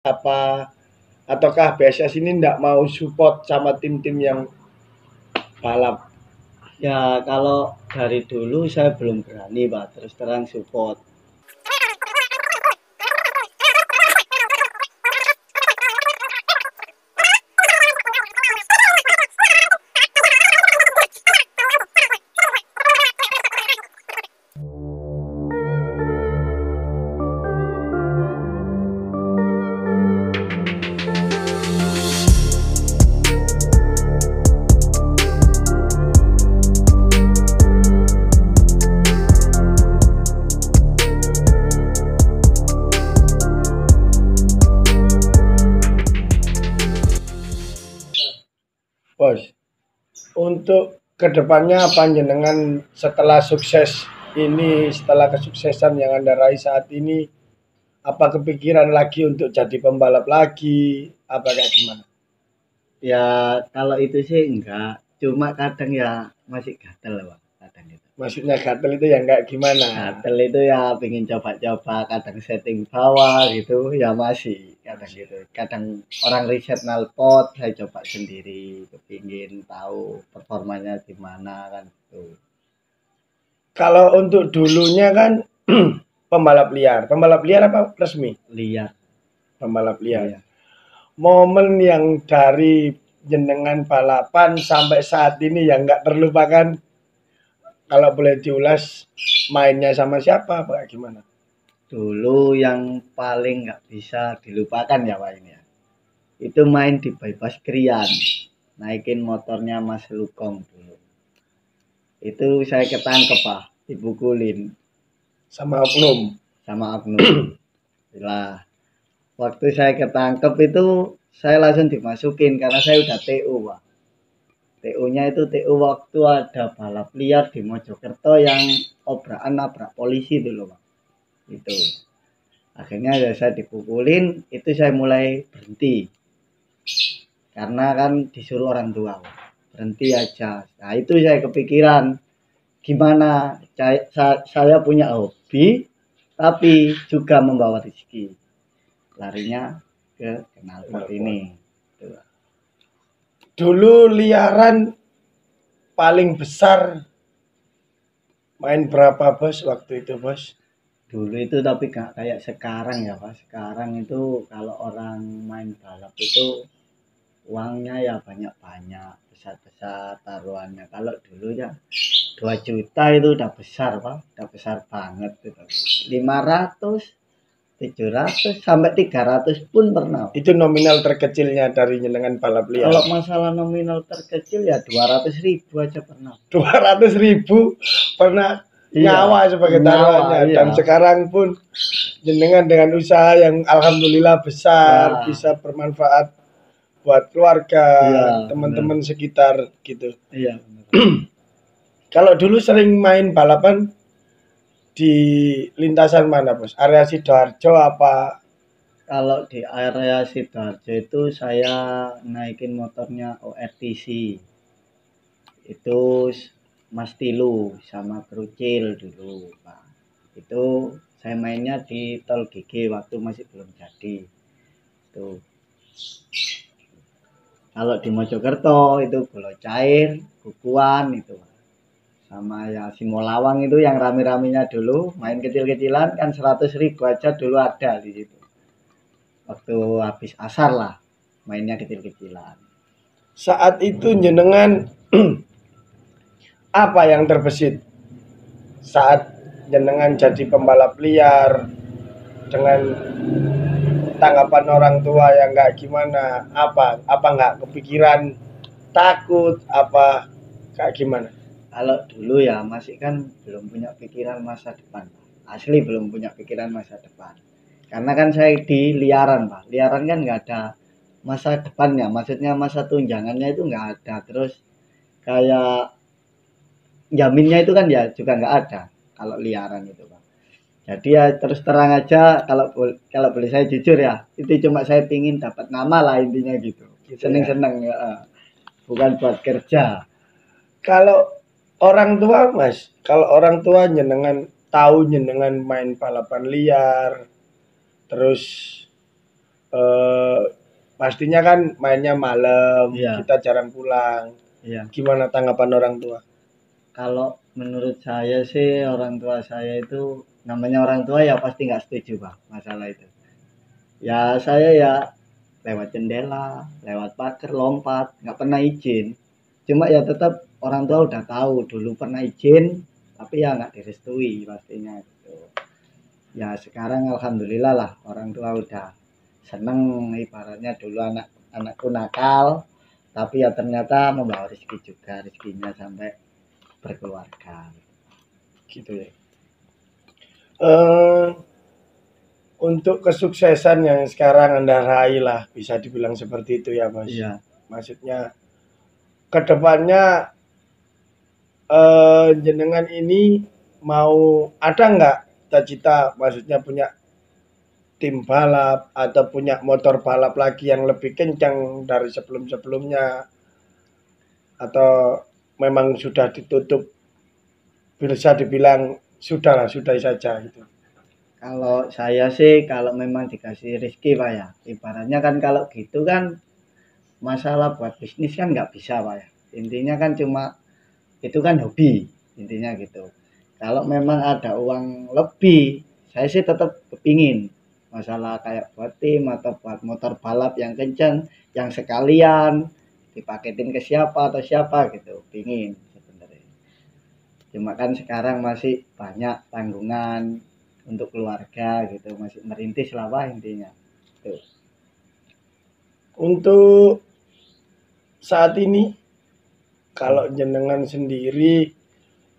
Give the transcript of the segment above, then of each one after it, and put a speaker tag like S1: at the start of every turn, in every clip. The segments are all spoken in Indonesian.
S1: apa ataukah BSS ini ndak mau support sama tim-tim yang balap?
S2: Ya kalau dari dulu saya belum berani Pak, terus terang support.
S1: Bos, untuk kedepannya panjenengan setelah sukses ini, setelah kesuksesan yang Anda raih saat ini, apa kepikiran lagi untuk jadi pembalap lagi? Apa kayak gimana?
S2: Ya kalau itu sih enggak, cuma kadang ya masih gatel Pak, kadang itu.
S1: Maksudnya gatel itu yang kayak gimana?
S2: Gatel itu ya pengen coba-coba, kadang setting bawah gitu ya masih kadang gitu. Kadang orang riset nalpot, saya coba sendiri, kepingin tahu performanya gimana kan gitu.
S1: Kalau untuk dulunya kan pembalap liar apa resmi?
S2: Lihat,
S1: Pembalap liar.
S2: iya.
S1: Momen yang dari jenengan balapan sampai saat ini yang nggak terlupakan, kalau boleh diulas mainnya sama siapa, apa gimana?
S2: Dulu yang paling nggak bisa dilupakan ya Pak ini ya. Itu main di bypass Krian, naikin motornya Mas Lukong dulu. Itu saya ketangkep Pak, dipukulin
S1: Sama oknum.
S2: sama oknum. Lah, waktu saya ketangkep itu saya langsung dimasukin karena saya udah TU Pak. TU-nya itu TU waktu ada balap liar di Mojokerto yang obrakan nabrak polisi dulu Pak. Itu. Akhirnya ya saya dipukulin, itu saya mulai berhenti. Karena kan disuruh orang tua, Pak. Berhenti aja. Nah itu saya kepikiran, gimana saya punya hobi, tapi juga membawa rezeki. Larinya ke knalpot ini. Tuh.
S1: Dulu liaran paling besar main berapa bos waktu itu bos?
S2: Dulu itu tapi gak kayak sekarang ya Pak. Sekarang itu kalau orang main balap itu uangnya ya banyak-banyak, besar-besar taruhannya. Kalau dulu ya 2 juta itu udah besar Pak, udah besar banget itu. 500, 700 sampai 300 pun pernah.
S1: Itu nominal terkecilnya dari jenengan balap liar.
S2: Kalau masalah nominal terkecil ya 200.000 aja pernah.
S1: 200.000 pernah nyawa sebagai taruhannya.
S2: Iya.
S1: Dan sekarang pun jenengan dengan usaha yang alhamdulillah besar,
S2: Ya.
S1: bisa bermanfaat buat keluarga,
S2: Iya,
S1: teman-teman sekitar gitu.
S2: Iya.
S1: Kalau dulu sering main balapan di lintasan mana bos? Area Sidoarjo apa?
S2: Kalau di area Sidoarjo itu saya naikin motornya ORTC. Itu Mas Tilu sama Krucil dulu Pak. Itu saya mainnya di Tol GG waktu masih belum jadi. Tuh. Kalau di Mojokerto itu Golo Cair, Kukuan itu. Sama ya Simolawang itu yang rame-ramenya dulu, main kecil-kecilan kan 100.000 aja dulu ada di situ. Waktu habis asar lah, mainnya kecil-kecilan.
S1: Saat itu jenengan apa yang terbesit saat jenengan jadi pembalap liar dengan tanggapan orang tua yang nggak gimana? Apa nggak kepikiran, takut apa kayak gimana?
S2: Kalau dulu ya masih kan belum punya pikiran masa depan, asli belum punya pikiran masa depan. Karena kan saya di liaran Pak, liaran kan nggak ada masa depannya, maksudnya masa tunjangannya itu nggak ada. Terus kayak jaminnya itu kan ya juga nggak ada kalau liaran itu Pak. Jadi ya terus terang aja kalau boleh saya jujur ya, itu cuma saya pingin dapat nama lah intinya gitu. Seneng-seneng ya. Bukan buat kerja.
S1: Kalau orang tua Mas, kalau orang tua jenengan tahu jenengan main balapan liar, terus pastinya kan mainnya malam,
S2: Iya.
S1: kita jarang pulang.
S2: Iya.
S1: Gimana tanggapan orang tua?
S2: Kalau menurut saya sih orang tua saya itu, namanya orang tua ya pasti nggak setuju Pak masalah itu. Ya saya ya lewat jendela, lewat pagar, lompat, nggak pernah izin. Cuma ya tetap orang tua udah tahu dulu pernah izin, tapi ya nggak direstui pastinya gitu. Ya sekarang alhamdulillah lah orang tua udah seneng, ibaratnya dulu anakku nakal, tapi ya ternyata membawa rezeki juga, rezekinya sampai berkeluarga.
S1: Gitu ya. Eh, untuk kesuksesan yang sekarang Anda raih lah, bisa dibilang seperti itu ya Mas.
S2: Iya.
S1: Maksudnya kedepannya jenengan ini mau ada nggak cita-cita, maksudnya punya tim balap atau punya motor balap lagi yang lebih kencang dari sebelum-sebelumnya, atau memang sudah ditutup, bisa dibilang sudahlah, sudahi saja gitu.
S2: Kalau saya sih kalau memang dikasih rezeki Pak ya, ibaratnya kan kalau gitu kan masalah buat bisnis kan nggak bisa Pak ya. Intinya kan cuma itu kan hobi, intinya gitu. Kalau memang ada uang lebih, saya sih tetap kepingin masalah kayak buat tim atau buat motor balap yang kenceng, yang sekalian dipaketin ke siapa atau siapa gitu, pingin sebenarnya. Cuma kan sekarang masih banyak tanggungan untuk keluarga gitu, masih merintis lah Pak intinya. Tuh.
S1: Untuk saat ini, kalau jenengan sendiri,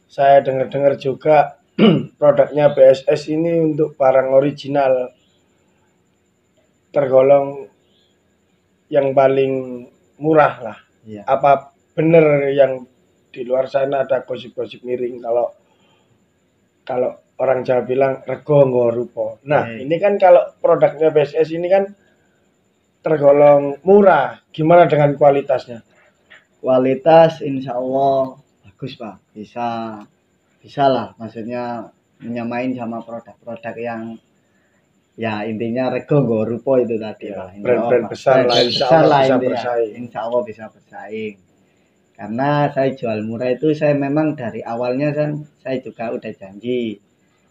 S1: saya dengar-dengar juga produknya BSS ini untuk barang original, tergolong yang paling murah lah.
S2: Iya.
S1: Apa benar yang di luar sana ada gosip-gosip miring kalau kalau orang Jawa bilang rego nggo rupa. Nah, ini kan kalau produknya BSS ini kan tergolong murah. Gimana dengan kualitasnya?
S2: Kualitas insya Allah bagus Pak, bisa lah, maksudnya menyamain sama produk-produk yang ya intinya rego nggo rupa itu tadi
S1: Ya,
S2: Pak.
S1: brand-brand besar lah, insya
S2: besar
S1: Allah
S2: lah
S1: bisa
S2: intinya.
S1: bersaing.
S2: Insya Allah bisa bersaing. Karena saya jual murah itu saya memang dari awalnya kan saya juga udah janji.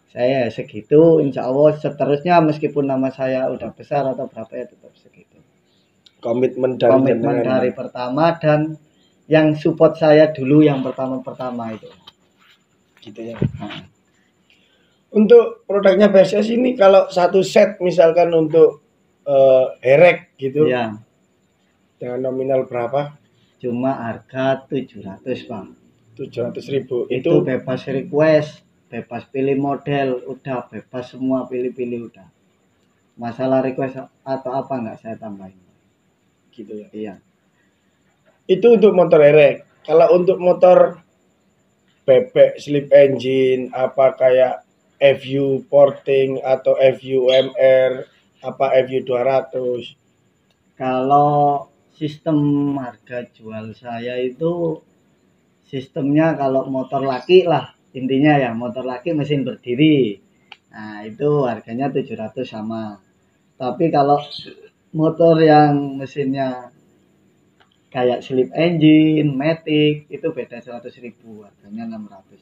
S2: Saya segitu insya Allah seterusnya meskipun nama saya udah besar atau berapa ya tetap segitu.
S1: Komitmen dari
S2: Komitmen
S1: jenengan.
S2: dari pertama dan yang support saya dulu yang pertama-pertama itu.
S1: Gitu ya. Untuk produknya BSS ini kalau satu set misalkan untuk herek gitu,
S2: Iya,
S1: dengan nominal berapa?
S2: cuma harga 700 Bang.
S1: 700.000.
S2: Itu bebas request, bebas pilih model, udah bebas semua pilih-pilih udah. Masalah request atau apa nggak saya tambahin.
S1: Gitu ya.
S2: Iya.
S1: Itu untuk motor herek. Kalau untuk motor bebek slip engine, apa kayak FU Porting atau FU MR, apa FU 200.
S2: Kalau sistem harga jual saya itu sistemnya kalau motor laki lah, intinya ya motor laki mesin berdiri. Nah, itu harganya 700 sama. Tapi kalau motor yang mesinnya kayak slip engine, matic itu beda 100.000, harganya 600.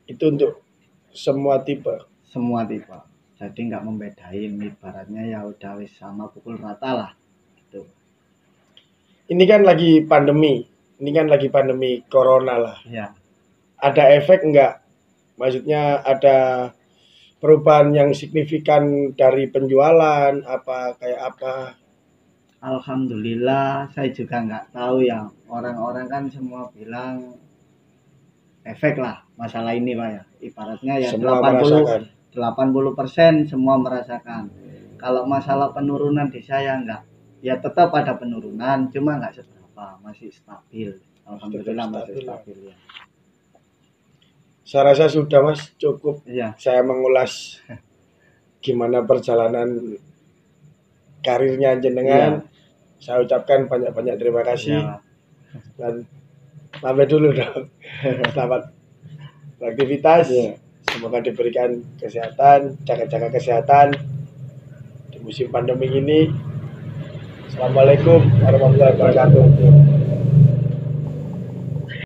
S1: Itu untuk semua tipe.
S2: Semua tipe. Jadi nggak membedain, ibaratnya ya udah wis sama pukul rata lah gitu.
S1: Ini kan lagi pandemi. Ini kan lagi pandemi corona lah.
S2: Ya.
S1: Ada efek enggak? Maksudnya ada perubahan yang signifikan dari penjualan, apa kayak apa?
S2: Alhamdulillah saya juga nggak tahu ya, orang-orang kan semua bilang efek lah masalah ini Pak ya, ibaratnya ya
S1: Semua merasakan.
S2: 80% semua merasakan. Kalau masalah penurunan di saya enggak, ya tetap ada penurunan, cuma nggak seberapa, masih stabil. Alhamdulillah masih stabil ya.
S1: Saya rasa sudah Mas, cukup.
S2: Iya.
S1: Saya mengulas gimana perjalanan karirnya jenengan.
S2: Iya.
S1: Saya ucapkan banyak-banyak terima kasih.
S2: Iya.
S1: Dan sampai dulu dong. Selamat beraktivitas.
S2: Iya.
S1: Semoga diberikan kesehatan, jaga-jaga kesehatan di musim pandemi ini. Assalamualaikum warahmatullahi wabarakatuh.